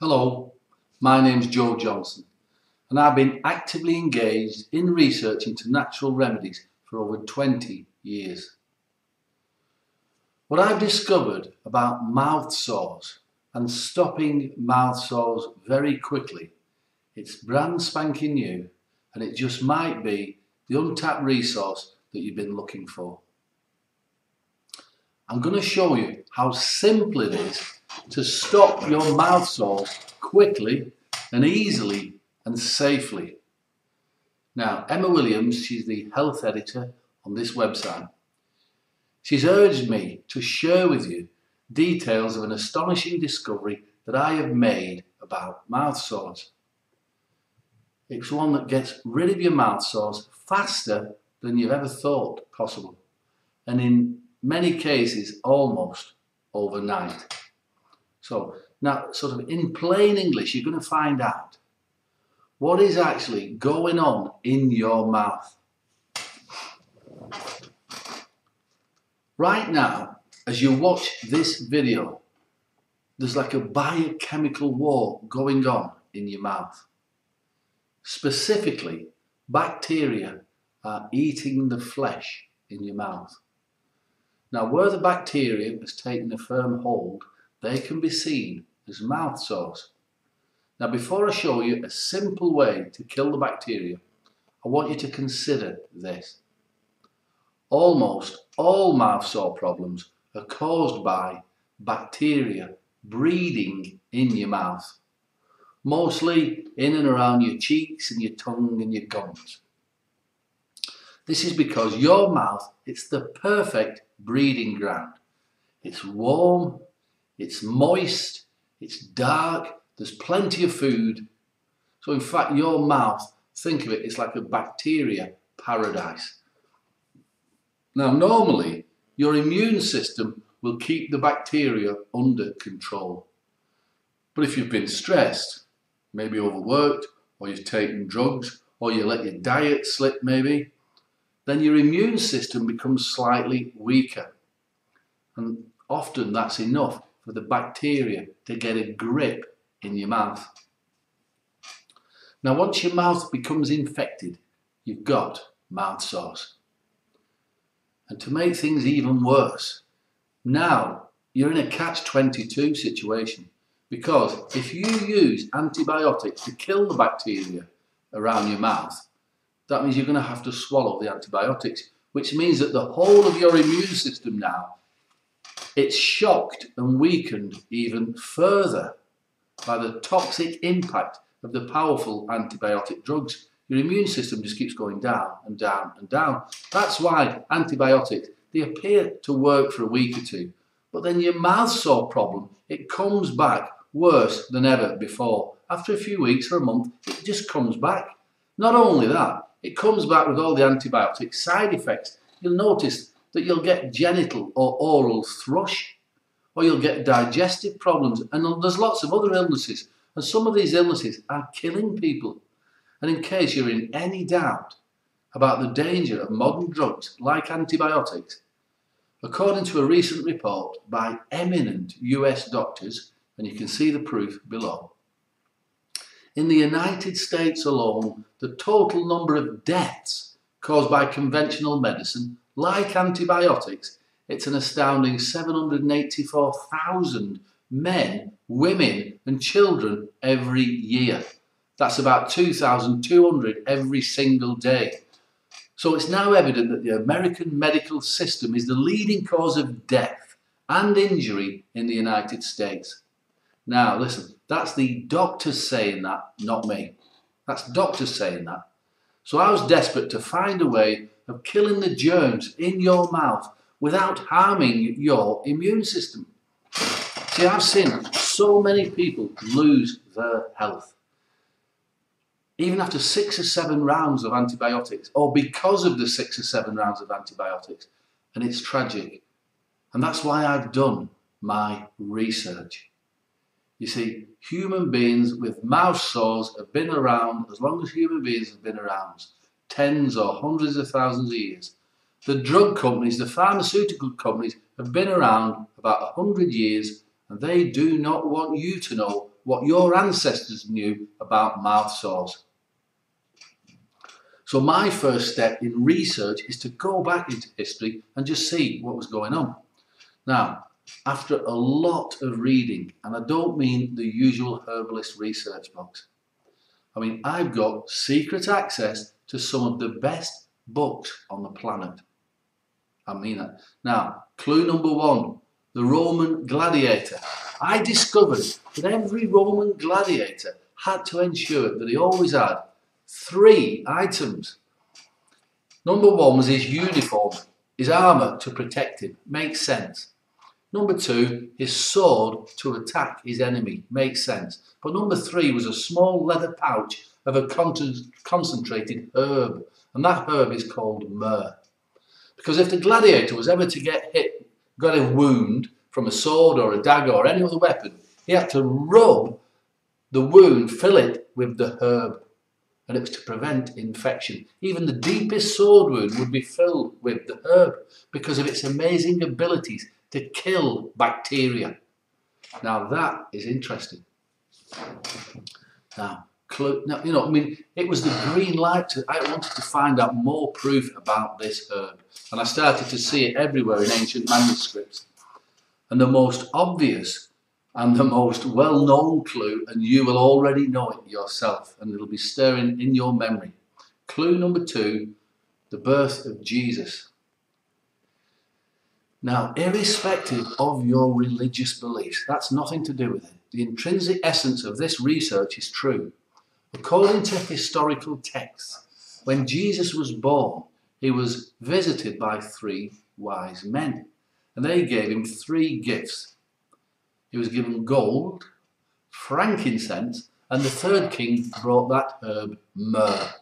Hello, my name's Joe Johnson and I've been actively engaged in research into natural remedies for over 20 years. What I've discovered about mouth sores and stopping mouth sores very quickly, it's brand spanking new and it just might be the untapped resource that you've been looking for. I'm going to show you how simple it is to stop your mouth sores quickly and easily and safely. Now, Emma Williams, she's the health editor on this website. She's urged me to share with you details of an astonishing discovery that I have made about mouth sores. It's one that gets rid of your mouth sores faster than you've ever thought possible, and in many cases almost overnight. So now, sort of in plain English, you're going to find out what is actually going on in your mouth. Right now, as you watch this video, there's like a biochemical war going on in your mouth. Specifically, bacteria are eating the flesh in your mouth. Now, where the bacteria has taken a firm hold, they can be seen as mouth sores. Now, before I show you a simple way to kill the bacteria, I want you to consider this. Almost all mouth sore problems are caused by bacteria breeding in your mouth, mostly in and around your cheeks and your tongue and your gums. This is because your mouth, it's the perfect breeding ground. It's warm, it's moist, it's dark, there's plenty of food. So in fact, your mouth, think of it, it's like a bacteria paradise. Now, normally, your immune system will keep the bacteria under control. But if you've been stressed, maybe overworked, or you've taken drugs, or you let your diet slip maybe, then your immune system becomes slightly weaker. And often that's enough for the bacteria to get a grip in your mouth. Now, once your mouth becomes infected, you've got mouth sores. And to make things even worse, now you're in a catch-22 situation, because if you use antibiotics to kill the bacteria around your mouth, that means you're going to have to swallow the antibiotics, which means that the whole of your immune system now, it's shocked and weakened even further by the toxic impact of the powerful antibiotic drugs. Your immune system just keeps going down and down and down. That's why antibiotics, they appear to work for a week or two, but then your mouth sore problem, it comes back worse than ever before. After a few weeks or a month, it just comes back. Not only that, it comes back with all the antibiotic side effects. You'll notice that you'll get genital or oral thrush, or you'll get digestive problems, and there's lots of other illnesses. And some of these illnesses are killing people. And in case you're in any doubt about the danger of modern drugs like antibiotics, according to a recent report by eminent US doctors, and you can see the proof below, in the United States alone, the total number of deaths caused by conventional medicine, like antibiotics, it's an astounding 784,000 men, women and children every year. That's about 2,200 every single day. So it's now evident that the American medical system is the leading cause of death and injury in the United States. Now listen, that's the doctors saying that, not me. That's doctors saying that. So I was desperate to find a way of killing the germs in your mouth without harming your immune system. See, I've seen so many people lose their health, even after 6 or 7 rounds of antibiotics, or because of the 6 or 7 rounds of antibiotics, and it's tragic. And that's why I've done my research. You see, human beings with mouth sores have been around as long as human beings have been around, tens or hundreds of thousands of years. The drug companies, the pharmaceutical companies have been around about 100 years, and they do not want you to know what your ancestors knew about mouth sores. So my first step in research is to go back into history and just see what was going on. Now, after a lot of reading, and I don't mean the usual herbalist research books, I mean I've got secret access to some of the best books on the planet. I mean that. Now, clue number one, the Roman gladiator. I discovered that every Roman gladiator had to ensure that he always had 3 items. Number one was his uniform, his armour to protect him. Makes sense. Number 2, his sword to attack his enemy. Makes sense. But number 3 was a small leather pouch of a concentrated herb. And that herb is called myrrh. Because if the gladiator was ever to get hit, got a wound from a sword or a dagger or any other weapon, he had to rub the wound, fill it with the herb. And it was to prevent infection. Even the deepest sword wound would be filled with the herb because of its amazing abilities to kill bacteria. Now that is interesting. Now, you know, I mean, it was the green light. I wanted to find out more proof about this herb. And I started to see it everywhere in ancient manuscripts. And the most obvious and the most well-known clue, and you will already know it yourself, and it'll be stirring in your memory. Clue number 2, the birth of Jesus. Now, irrespective of your religious beliefs, that's nothing to do with it. The intrinsic essence of this research is true. According to historical texts, when Jesus was born, he was visited by 3 wise men, and they gave him 3 gifts. He was given gold, frankincense, and the 3rd king brought that herb, myrrh.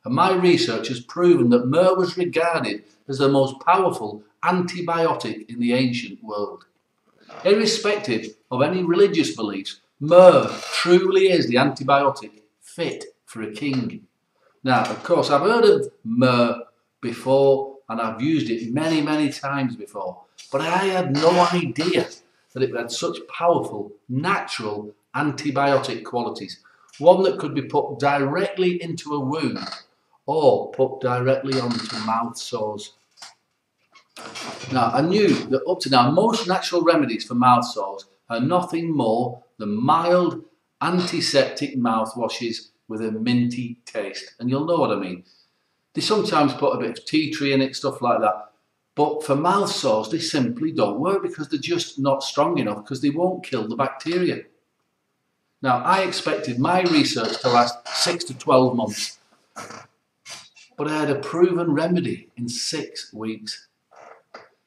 And my research has proven that myrrh was regarded as the most powerful antibiotic in the ancient world. Irrespective of any religious beliefs, myrrh truly is the antibiotic fit for a king. Now, of course, I've heard of myrrh before and I've used it many, many times before, but I had no idea that it had such powerful, natural antibiotic qualities. One that could be put directly into a wound or put directly onto mouth sores. Now, I knew that up to now, most natural remedies for mouth sores are nothing more than mild antiseptic mouthwashes with a minty taste. And you'll know what I mean. They sometimes put a bit of tea tree in it, stuff like that. But for mouth sores, they simply don't work because they're just not strong enough because they won't kill the bacteria. Now, I expected my research to last 6 to 12 months. But I had a proven remedy in 6 weeks.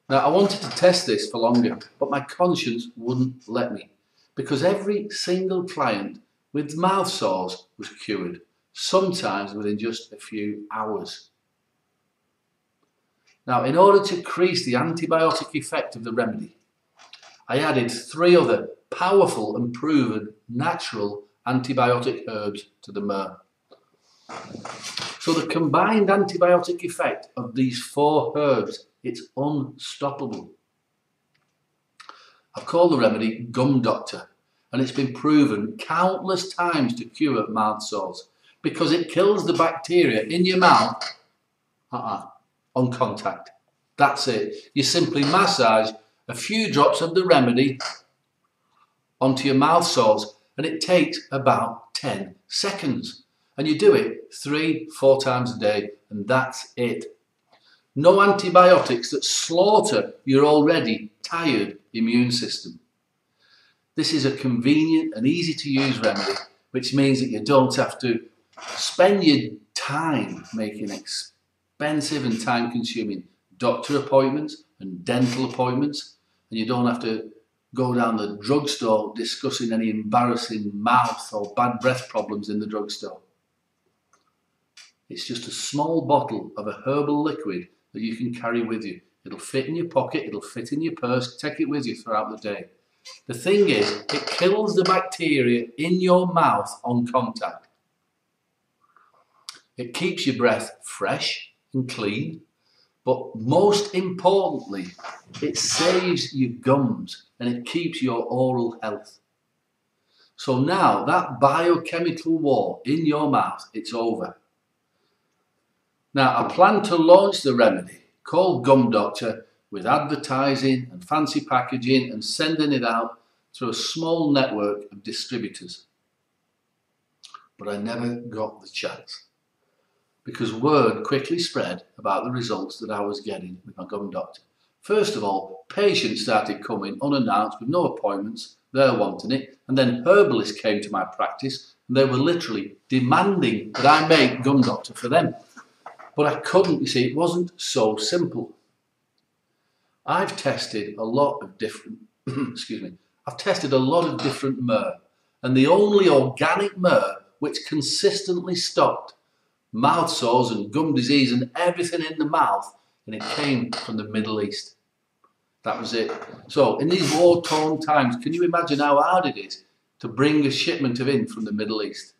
Now, I wanted to test this for longer, but my conscience wouldn't let me because every single client with mouth sores was cured, sometimes within just a few hours. Now, in order to increase the antibiotic effect of the remedy, I added 3 other powerful and proven natural antibiotic herbs to the myrrh. So the combined antibiotic effect of these 4 herbs, it's unstoppable. I call the remedy Gum Doctor, and it's been proven countless times to cure mouth sores because it kills the bacteria in your mouth on contact. That's it. You simply massage a few drops of the remedy onto your mouth sores and it takes about 10 seconds. And you do it 3-4 times a day and that's it. No antibiotics that slaughter your already tired immune system. This is a convenient and easy to use remedy, which means that you don't have to spend your time making expensive and time consuming doctor appointments and dental appointments, and you don't have to go down the drugstore discussing any embarrassing mouth or bad breath problems in the drugstore. It's just a small bottle of a herbal liquid that you can carry with you. It'll fit in your pocket, it'll fit in your purse, take it with you throughout the day. The thing is, it kills the bacteria in your mouth on contact. It keeps your breath fresh and clean, but most importantly, it saves your gums and it keeps your oral health. So now that biochemical war in your mouth, it's over. Now I plan to launch the remedy called Gum Doctor with advertising and fancy packaging and sending it out through a small network of distributors. But I never got the chance because word quickly spread about the results that I was getting with my Gum Doctor. First of all, patients started coming unannounced with no appointments, they're wanting it, and then herbalists came to my practice and they were literally demanding that I make Gum Doctor for them. But I couldn't, you see, it wasn't so simple. I've tested a lot of different, I've tested a lot of different myrrh, and the only organic myrrh which consistently stopped mouth sores and gum disease and everything in the mouth, and it came from the Middle East. That was it. So in these war-torn times, can you imagine how hard it is to bring a shipment of in from the Middle East?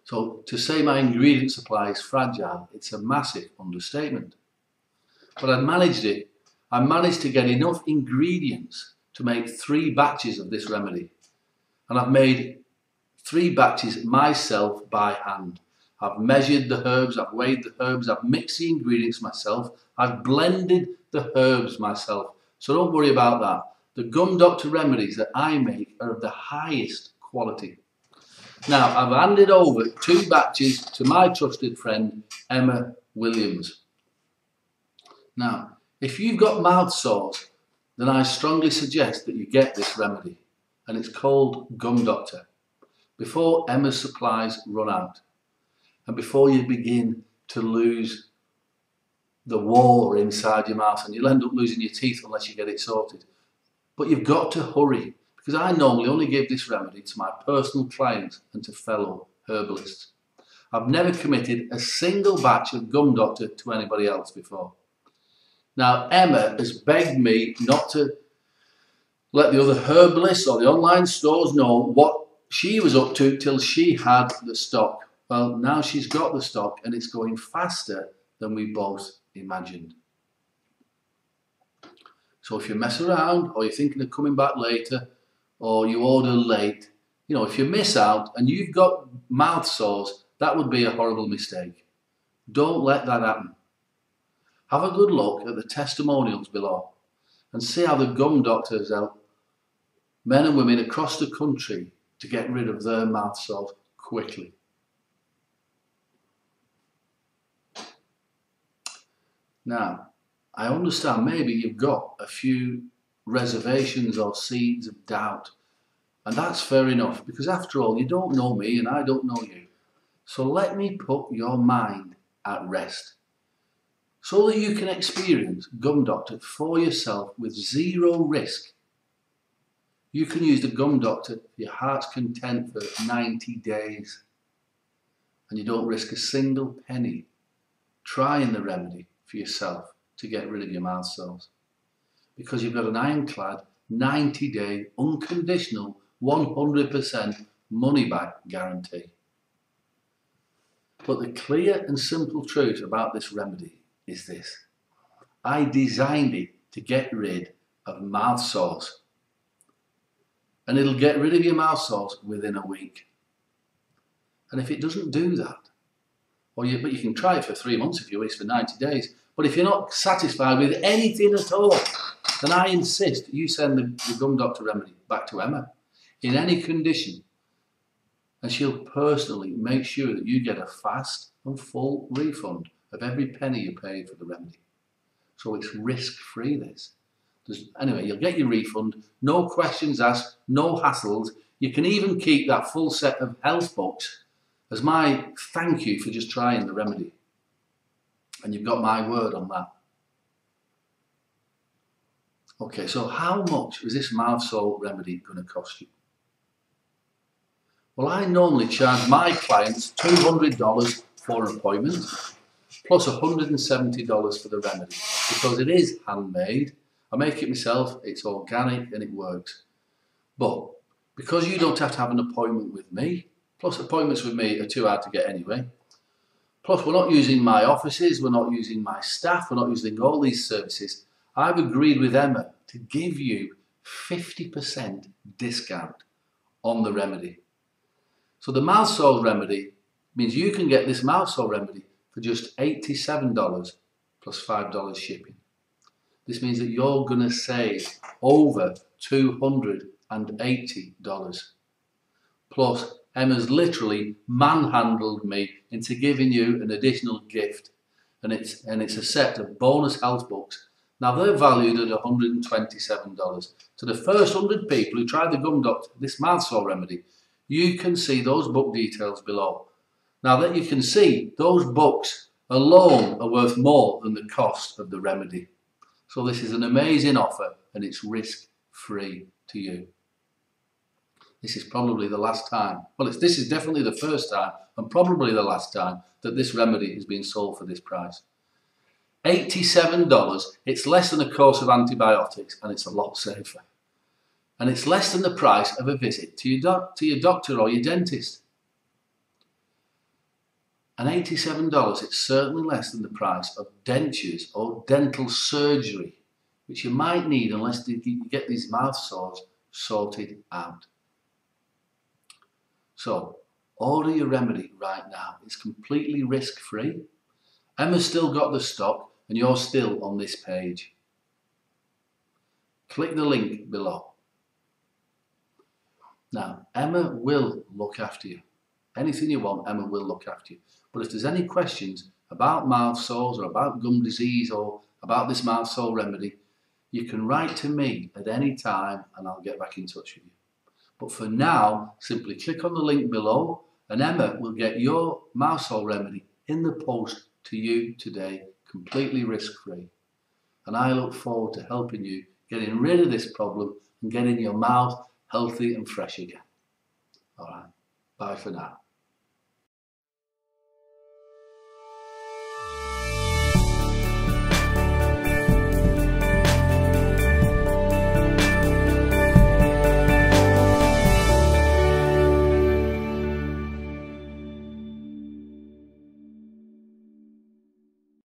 So to say my ingredient supply is fragile, it's a massive understatement. But I managed it. I managed to get enough ingredients to make 3 batches of this remedy. And I've made 3 batches myself by hand. I've measured the herbs, I've weighed the herbs, I've mixed the ingredients myself, I've blended the herbs myself. So don't worry about that. The Gum Doctor remedies that I make are of the highest quality. Now, I've handed over 2 batches to my trusted friend, Emma Williams. Now, if you've got mouth sores, then I strongly suggest that you get this remedy. And it's called Gum Doctor. Before Emma's supplies run out. And before you begin to lose the war inside your mouth, and you'll end up losing your teeth unless you get it sorted. But you've got to hurry, because I normally only give this remedy to my personal clients and to fellow herbalists. I've never committed a single batch of Gum Doctor to anybody else before. Now, Emma has begged me not to let the other herbalists or the online stores know what she was up to till she had the stock. Well, now she's got the stock and it's going faster than we both imagined. So if you mess around or you're thinking of coming back later or you order late, you know, if you miss out and you've got mouth sores, that would be a horrible mistake. Don't let that happen. Have a good look at the testimonials below and see how the Gum Doctor has helped men and women across the country to get rid of their mouth sores quickly. Now, I understand maybe you've got a few reservations or seeds of doubt, and that's fair enough, because after all, you don't know me and I don't know you. So let me put your mind at rest, so that you can experience Gum Doctor for yourself with 0 risk. You can use the Gum Doctor for your heart's content for 90 days, and you don't risk a single penny trying the remedy for yourself to get rid of your mouth sores, because you've got an ironclad 90-day unconditional 100% money back guarantee. But the clear and simple truth about this remedy is this: I designed it to get rid of mouth sores, and it'll get rid of your mouth sores within a week. And if it doesn't do that, but you can try it for 3 months if you wish, for 90 days. But if you're not satisfied with anything at all, then I insist you send the Gum Doctor remedy back to Emma in any condition, and she'll personally make sure that you get a fast and full refund of every penny you paid for the remedy. So it's risk-free, this. Anyway, you'll get your refund, no questions asked, no hassles. You can even keep that full set of health books as my thank you for just trying the remedy. And you've got my word on that. Okay, so how much is this mouth sore remedy going to cost you? Well, I normally charge my clients $200 for an appointment, plus $170 for the remedy, because it is handmade. I make it myself, it's organic and it works. But because you don't have to have an appointment with me, plus appointments with me are too hard to get anyway, plus we're not using my offices, we're not using my staff, we're not using all these services, I've agreed with Emma to give you 50% discount on the remedy. So the mouth sore remedy means you can get this mouth sore remedy for just $87 plus $5 shipping. This means that you're going to save over $280. Plus, Emma's literally manhandled me into giving you an additional gift. And it's a set of bonus health books. Now they're valued at $127. To the first 100 people who try the Gum Doctor, this mouth sore remedy, you can see those book details below. Now that you can see, those books alone are worth more than the cost of the remedy. So this is an amazing offer and it's risk-free to you. This is probably the last time, well, this is definitely the first time and probably the last time that this remedy has been sold for this price. $87, it's less than a course of antibiotics and it's a lot safer. And it's less than the price of a visit to your doctor or your dentist. And $87, it's certainly less than the price of dentures or dental surgery, which you might need unless you get these mouth sores sorted out. So, order your remedy right now. It's completely risk-free. Emma's still got the stock and you're still on this page. Click the link below. Now, Emma will look after you. Anything you want, Emma will look after you. But if there's any questions about mouth sores or about gum disease or about this mouth sore remedy, you can write to me at any time and I'll get back in touch with you. But for now, simply click on the link below and Emma will get your mouth sore remedy in the post to you today, completely risk-free. And I look forward to helping you getting rid of this problem and getting your mouth healthy and fresh again. All right, bye for now.